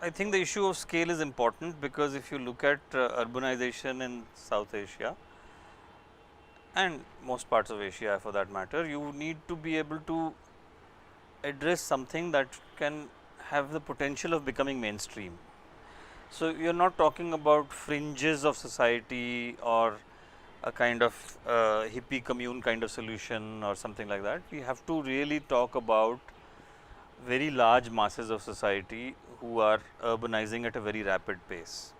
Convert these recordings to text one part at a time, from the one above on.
I think the issue of scale is important because if you look at urbanization in South Asia and most parts of Asia for that matter, you need to be able to address something that can have the potential of becoming mainstream. So, you are not talking about fringes of society or a kind of hippie commune kind of solution or something like that. We have to really talk about very large masses of society who are urbanizing at a very rapid pace.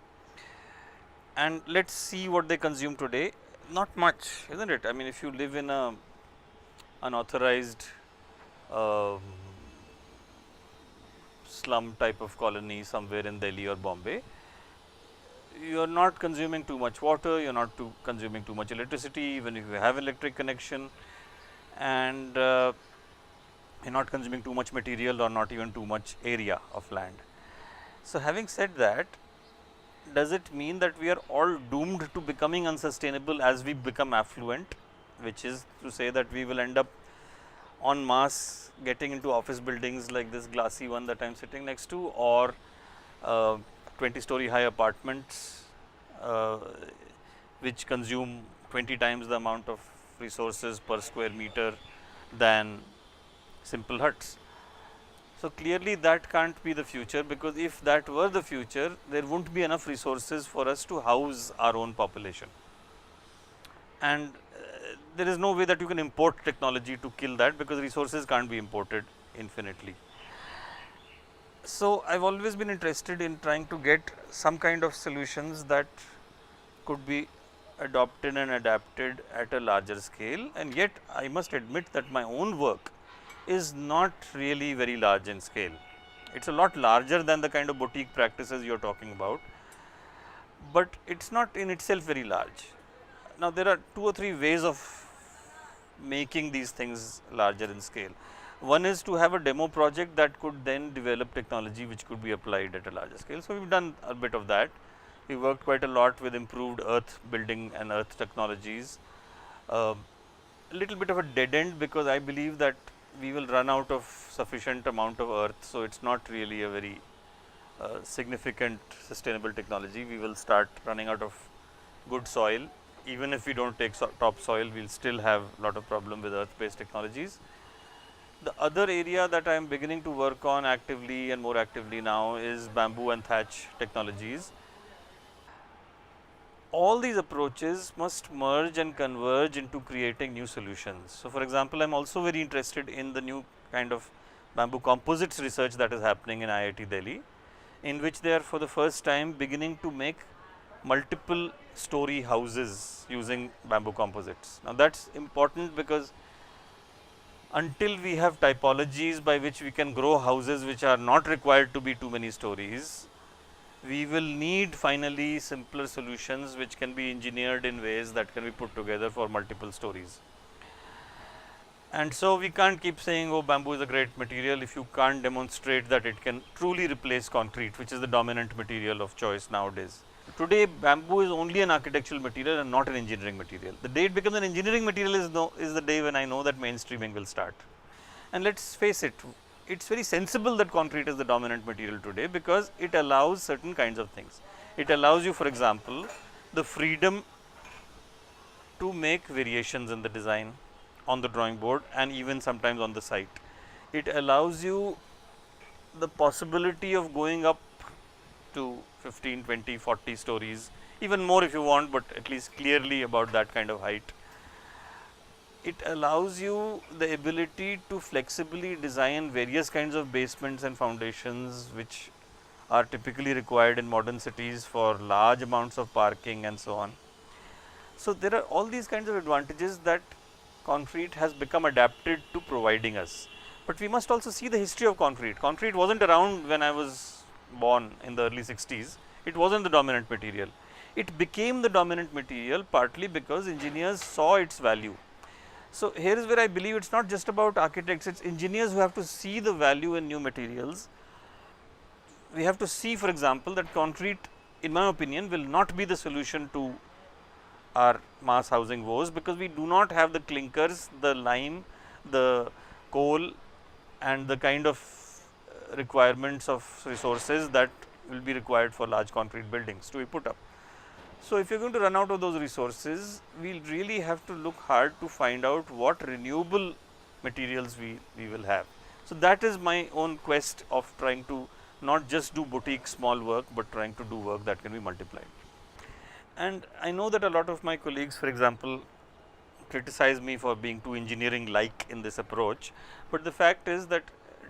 And let's see what they consume today. Not much, isn't it? I mean, if you live in a unauthorized um, slum type of colony somewhere in Delhi or Bombay, you are not consuming too much water, you are not consuming too much electricity, even if you have electric connection, and you are not consuming too much material or not even too much area of land. So, having said that, does it mean that we are all doomed to becoming unsustainable as we become affluent, which is to say that we will end up en masse getting into office buildings like this glassy one that I am sitting next to, or 20-story high apartments uh, which consume 20 times the amount of resources per square meter than simple huts. So, clearly that can't be the future, because if that were the future, there won't be enough resources for us to house our own population. And there is no way that you can import technology to kill that, because resources can't be imported infinitely. So, I have always been interested in trying to get some kind of solutions that could be adopted and adapted at a larger scale, and yet I must admit that my own work is not really very large in scale. It is a lot larger than the kind of boutique practices you are talking about, but it is not in itself very large. Now, there are 2 or 3 ways of making these things larger in scale. One is to have a demo project that could then develop technology which could be applied at a larger scale. So, we have done a bit of that. We worked quite a lot with improved earth building and earth technologies. A little bit of a dead end, because I believe that we will run out of sufficient amount of earth. So, it is not really a very significant sustainable technology. We will start running out of good soil. Even if we do not take topsoil, we will still have a lot of problem with earth based technologies. The other area that I am beginning to work on actively and more actively now is bamboo and thatch technologies. All these approaches must merge and converge into creating new solutions. So, for example, I am also very interested in the new kind of bamboo composites research that is happening in IIT Delhi, in which they are for the first time beginning to make multiple story houses using bamboo composites. Now, that is important, because until we have typologies by which we can grow houses which are not required to be too many stories, we will need finally simpler solutions which can be engineered in ways that can be put together for multiple stories. And so, we can't keep saying, oh, bamboo is a great material, if you can't demonstrate that it can truly replace concrete, which is the dominant material of choice nowadays. Today, bamboo is only an architectural material and not an engineering material. The day it becomes an engineering material is the day when I know that mainstreaming will start. And let us face it, it is very sensible that concrete is the dominant material today, because it allows certain kinds of things. It allows you, for example, the freedom to make variations in the design on the drawing board and even sometimes on the site. It allows you the possibility of going up to 15, 20, 40 stories, even more if you want, but at least clearly about that kind of height. It allows you the ability to flexibly design various kinds of basements and foundations which are typically required in modern cities for large amounts of parking and so on. So, there are all these kinds of advantages that concrete has become adapted to providing us. But we must also see the history of concrete. Concrete was not around when I was born in the early 60s. It was not the dominant material. It became the dominant material partly because engineers saw its value. So, here is where I believe it is not just about architects, it is engineers who have to see the value in new materials. We have to see, for example, that concrete, in my opinion, will not be the solution to our mass housing woes, because we do not have the clinkers, the lime, the coal and the kind of requirements of resources that will be required for large concrete buildings to be put up. So, if you are going to run out of those resources, we will really have to look hard to find out what renewable materials we will have. So, that is my own quest of trying to not just do boutique small work, but trying to do work that can be multiplied. And I know that a lot of my colleagues, for example, criticize me for being too engineering like in this approach, but the fact is that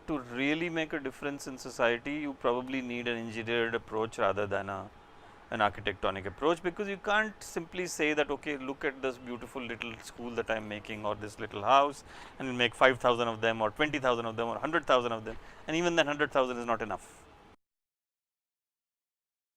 to really make a difference in society, you probably need an engineered approach rather than an architectonic approach, because you can't simply say that, okay, look at this beautiful little school that I am making, or this little house, and we'll make 5,000 of them or 20,000 of them or 100,000 of them, and even then 100,000 is not enough.